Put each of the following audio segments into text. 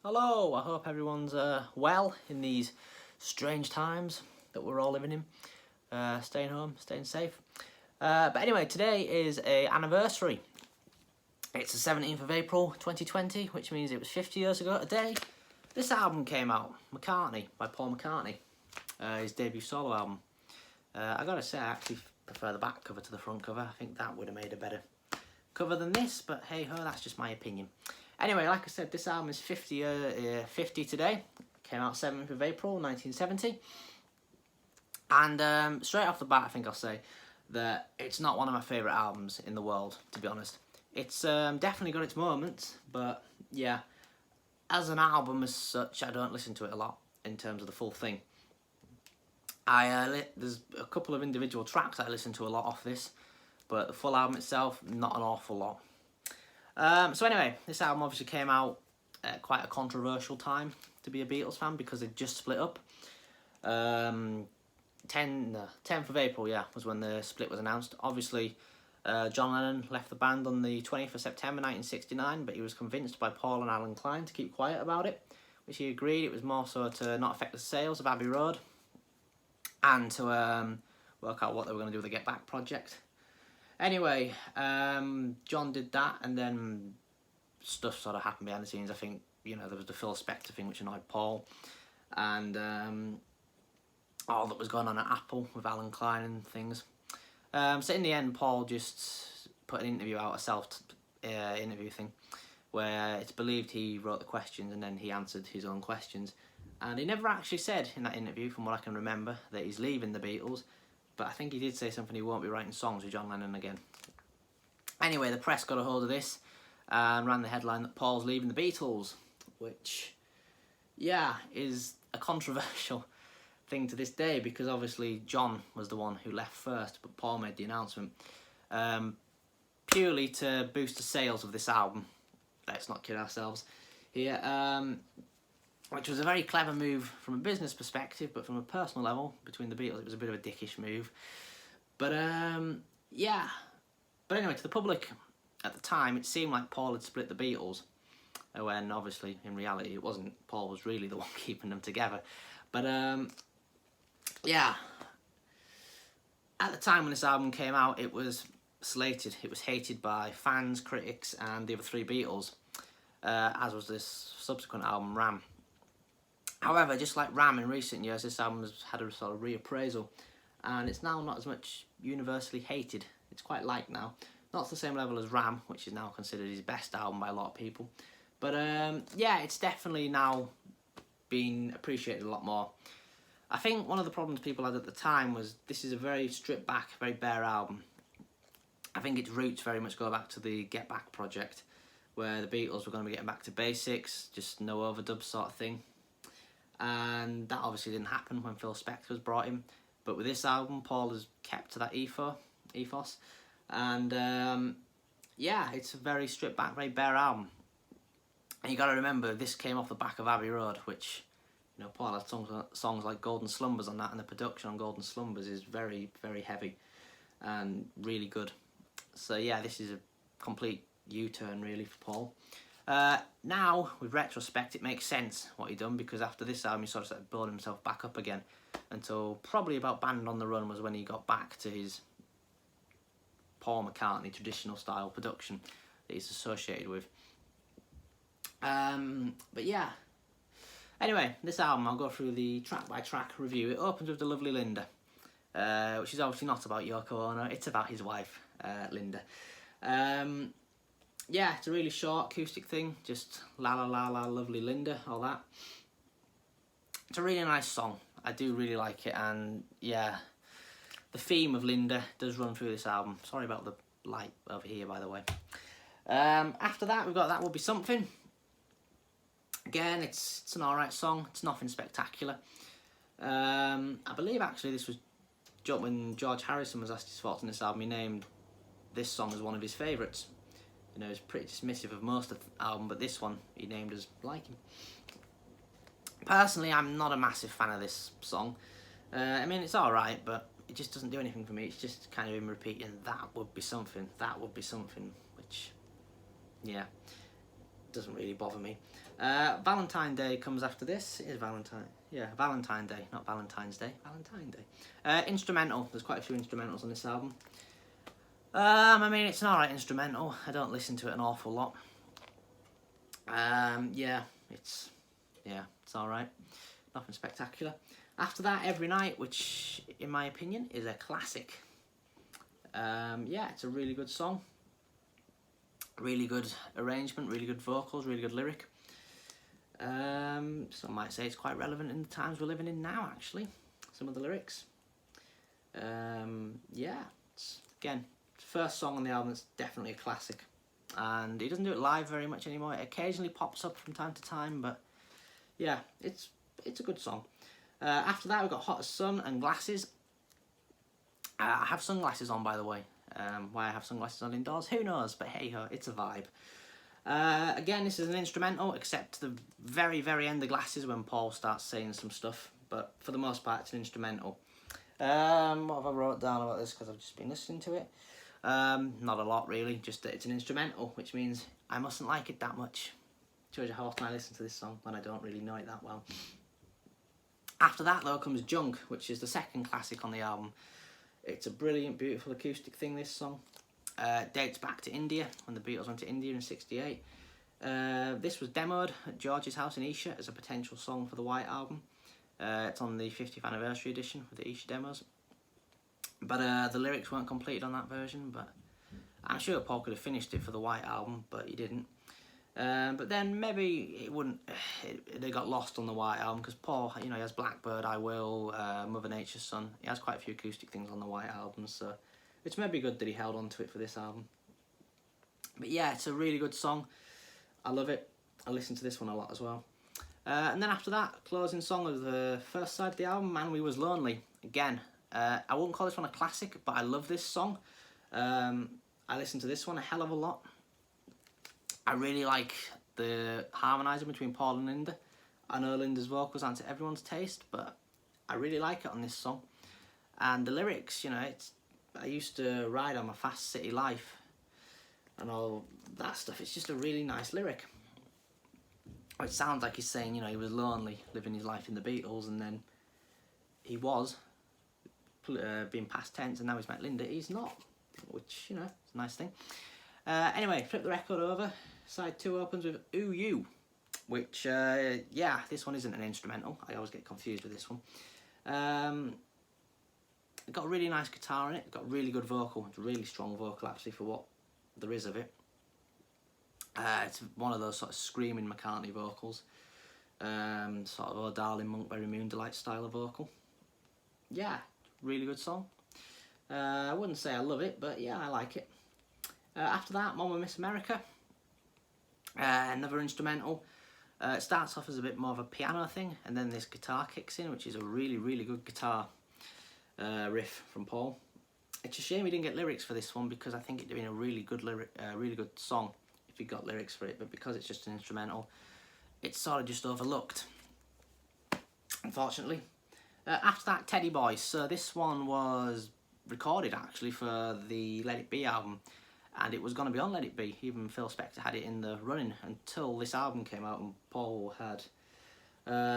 Hello, I hope everyone's well in these strange times that we're all living in. Staying home, staying safe. But anyway, today is a anniversary. It's the 17th of April 2020, which means it was 50 years ago today. This album came out, McCartney, by Paul McCartney, his debut solo album. I gotta say, I actually prefer the back cover to the front cover. I think that would have made a better cover than this, but hey ho, that's just my opinion. Anyway, like I said, this album is 50 today. Came out 7th of April 1970. And straight off the bat, I think I'll say that it's not one of my favourite albums in the world, to be honest. It's definitely got its moments, but yeah, as an album as such, I don't listen to it a lot in terms of the full thing. There's a couple of individual tracks I listen to a lot off this, but the full album itself, not an awful lot. So anyway, this album obviously came out at quite a controversial time to be a Beatles fan because they'd just split up. 10th of April, was when the split was announced. Obviously, John Lennon left the band on the 20th of September 1969, but he was convinced by Paul and Alan Klein to keep quiet about it, which he agreed. It was more so to not affect the sales of Abbey Road and to work out what they were going to do with the Get Back project. Anyway, John did that, and then stuff sort of happened behind the scenes. I think, there was the Phil Spector thing, which annoyed Paul, and all that was going on at Apple with Alan Klein and things. So in the end, Paul just put an interview out, a self-interview thing, where it's believed he wrote the questions and then he answered his own questions. And he never actually said in that interview, from what I can remember, that he's leaving the Beatles. But I think he did say something, he won't be writing songs with John Lennon again. Anyway, the press got a hold of this and ran the headline that Paul's leaving the Beatles, which, is a controversial thing to this day because obviously John was the one who left first, but Paul made the announcement purely to boost the sales of this album. Let's not kid ourselves here. Which was a very clever move from a business perspective, but from a personal level, between the Beatles, it was a bit of a dickish move. But, But anyway, to the public, at the time, it seemed like Paul had split the Beatles, when obviously, in reality, it wasn't. Paul was really the one keeping them together. But, at the time when this album came out, it was slated, it was hated by fans, critics, and the other three Beatles, as was this subsequent album, Ram. However, just like Ram in recent years, this album has had a sort of reappraisal, and it's now not as much universally hated. It's quite liked now. Not to the same level as Ram, which is now considered his best album by a lot of people. But it's definitely now been appreciated a lot more. I think one of the problems people had at the time was this is a very stripped back, very bare album. I think its roots very much go back to the Get Back project, where the Beatles were going to be getting back to basics, just no overdubs sort of thing. And that obviously didn't happen when Phil Spector was brought in. But with this album, Paul has kept to that ethos. And it's a very stripped back, very bare album. And you got to remember, this came off the back of Abbey Road, which, Paul had songs like Golden Slumbers on that, and the production on Golden Slumbers is very, very heavy and really good. So this is a complete U-turn really for Paul. Now, with retrospect, it makes sense what he done, because after this album he sort of started building himself back up again until probably about Band on the Run was when he got back to his Paul McCartney traditional style production that he's associated with. Anyway, this album, I'll go through the track by track review. It opens with the lovely Linda, which is obviously not about Yoko Ono, it's about his wife, Linda. It's a really short acoustic thing, just la la la la, lovely Linda, all that. It's a really nice song. I do really like it, and the theme of Linda does run through this album. Sorry about the light over here, by the way. After that, we've got That Would Be Something. Again, it's an alright song. It's nothing spectacular. I believe actually this was when George Harrison was asked his thoughts on this album. He named this song as one of his favourites. He's pretty dismissive of most of the album, but this one he named as liking. Personally, I'm not a massive fan of this song. It's alright, but it just doesn't do anything for me. It's just kind of him repeating, that would be something, which, doesn't really bother me. Valentine Day comes after this. It is Valentine. Yeah, Valentine Day, not Valentine's Day. Valentine Day. Instrumental. There's quite a few instrumentals on this album. I mean, it's an alright instrumental. I don't listen to it an awful lot. Yeah, it's alright. Nothing spectacular. After that, Every Night, which, in my opinion, is a classic. Yeah, it's a really good song. Really good arrangement, really good vocals, really good lyric. Some might say it's quite relevant in the times we're living in now, actually. Some of the lyrics. Yeah, it's, again, first song on the album that's definitely a classic. And he doesn't do it live very much anymore. It occasionally pops up from time to time, but yeah, it's a good song. After that, we've got Hot as Sun and Glasses. I have sunglasses on, by the way. Why I have sunglasses on indoors, who knows, but hey ho, it's a vibe. Again, this is an instrumental, except the very, very end of Glasses when Paul starts saying some stuff, but for the most part, it's an instrumental. What have I wrote down about this, because I've just been listening to it? Not a lot, really, just that it's an instrumental, which means I mustn't like it that much. Shows you how often I listen to this song when I don't really know it that well. After that, though, comes Junk, which is the second classic on the album. It's a brilliant, beautiful acoustic thing, this song. Dates back to India, when the Beatles went to India in '68. This was demoed at George's house in Esher as a potential song for the White Album. It's on the 50th anniversary edition with the Esher demos. But the lyrics weren't completed on that version, but I'm sure Paul could have finished it for the White Album, but he didn't. But then maybe it wouldn't. They got lost on the White Album because Paul, you know, he has Blackbird, I Will, Mother Nature's Son. He has quite a few acoustic things on the White Album, so it's maybe good that he held on to it for this album. But yeah, it's a really good song. I love it. I listen to this one a lot as well. And then after that, closing song of the first side of the album, Man We Was Lonely. Again, I wouldn't call this one a classic, but I love this song. I listen to this one a hell of a lot. I really like the harmonising between Paul and Linda. I know Linda's vocals aren't to everyone's taste, but I really like it on this song. And the lyrics, you know, I used to ride on my fast city life and all that stuff. It's just a really nice lyric. It sounds like he's saying, you know, he was lonely, living his life in the Beatles, and then he was being past tense, and now he's met Linda. He's not, which, you know, it's a nice thing. Anyway, flip the record over. Side 2 opens with Ooh You, which, yeah, this one isn't an instrumental. I always get confused with this one. It got a really nice guitar in it. It got really good vocal. It's a really strong vocal, actually, for what there is of it. It's one of those sort of screaming McCartney vocals. Sort of Oh Darling Monkberry Moon Delight style of vocal. Yeah, really good song. I wouldn't say I love it, but yeah, I like it. After that, Mama Miss America. Another instrumental. It starts off as a bit more of a piano thing, and then this guitar kicks in, which is a really, really good guitar riff from Paul. It's a shame he didn't get lyrics for this one, because I think it'd been a really good really good song if he got lyrics for it, but because it's just an instrumental, it's sort of just overlooked, unfortunately. After that, Teddy Boy. So this one was recorded actually for the Let It Be album, and it was going to be on Let It Be. Even Phil Spector had it in the running until this album came out, and Paul had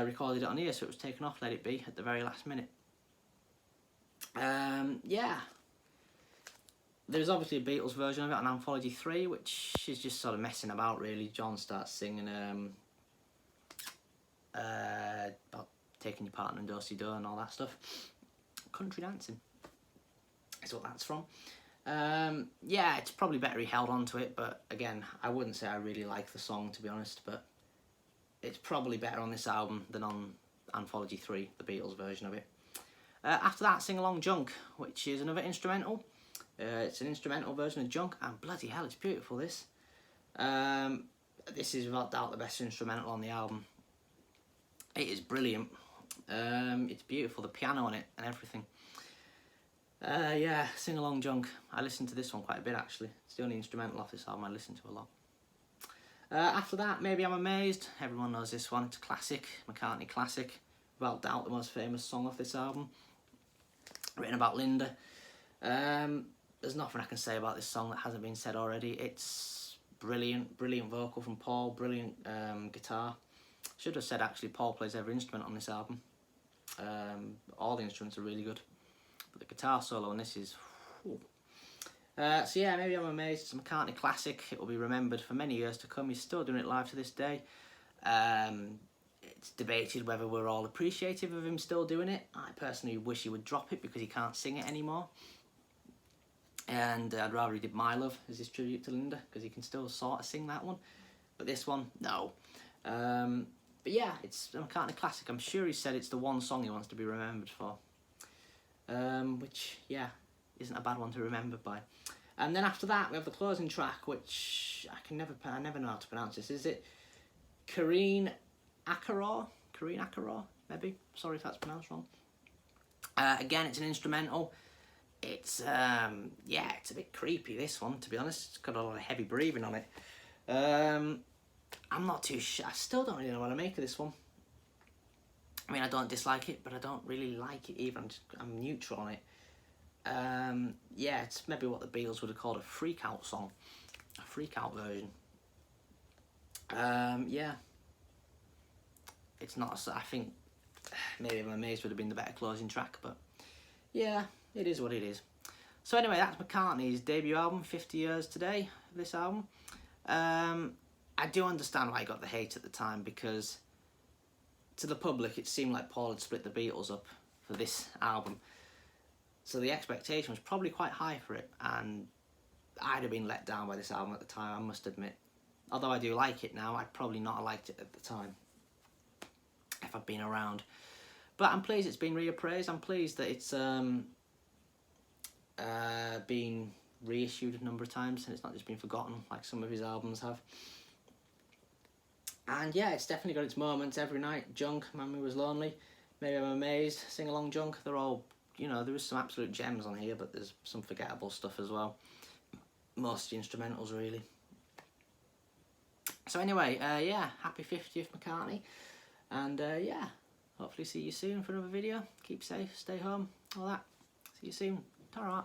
recorded it on here, so it was taken off Let It Be at the very last minute. Yeah, there's obviously a Beatles version of it on Anthology 3, which is just sort of messing about, really. John starts singing about taking your partner and do-si-do and all that stuff. Country dancing is what that's from. Yeah, it's probably better he held on to it, but again, I wouldn't say I really like the song, to be honest, but it's probably better on this album than on Anthology 3, the Beatles version of it. After that, Sing Along Junk, which is another instrumental. It's an instrumental version of Junk, and bloody hell, it's beautiful, this. This is without doubt the best instrumental on the album. It is brilliant. It's beautiful, the piano on it and everything. Yeah, Sing Along Junk. I listened to this one quite a bit, actually. It's the only instrumental off this album I listen to a lot. After that, Maybe I'm Amazed. Everyone knows this one. It's a classic, McCartney classic. Without doubt the most famous song off this album. Written about Linda. There's nothing I can say about this song that hasn't been said already. It's brilliant vocal from Paul, brilliant guitar. Should have said actually Paul plays every instrument on this album. All the instruments are really good, but the guitar solo on this is... so yeah, Maybe I'm Amazed. It's a McCartney classic. It will be remembered for many years to come. He's still doing it live to this day. It's debated whether we're all appreciative of him still doing it. I personally wish he would drop it because he can't sing it anymore. And I'd rather he did My Love as his tribute to Linda, because he can still sort of sing that one. But this one, no. But yeah, it's a McCartney classic. I'm sure he said it's the one song he wants to be remembered for. Which, yeah, isn't a bad one to remember by. And then after that, we have the closing track, which I never know how to pronounce this. Is it Kareen Akaror, maybe. Sorry if that's pronounced wrong. Again, it's an instrumental. It's yeah, it's a bit creepy, this one, to be honest. It's got a lot of heavy breathing on it. I'm not too sure. I still don't really know what to make of this one. I mean, I don't dislike it, but I don't really like it either. I'm neutral on it. Yeah, it's maybe what the Beatles would have called a freak out song, a freak out version. Yeah. It's not, I think Maybe I'm Amazed would have been the better closing track, but yeah, it is what it is. So anyway, that's McCartney's debut album, 50 years today, this album. I do understand why he got the hate at the time, because to the public it seemed like Paul had split the Beatles up for this album. So the expectation was probably quite high for it, and I'd have been let down by this album at the time, I must admit. Although I do like it now, I'd probably not have liked it at the time if I'd been around. But I'm pleased it's been reappraised. I'm pleased that it's been reissued a number of times and it's not just been forgotten like some of his albums have. And yeah, it's definitely got its moments. Every Night, Junk, Man Who Was Lonely, Maybe I'm Amazed, Sing Along Junk. They're all, you know, there is some absolute gems on here, but there's some forgettable stuff as well. Most of the instrumentals, really. So anyway, yeah, happy 50th McCartney. And yeah, hopefully see you soon for another video. Keep safe, stay home, all that. See you soon. Ta-ra.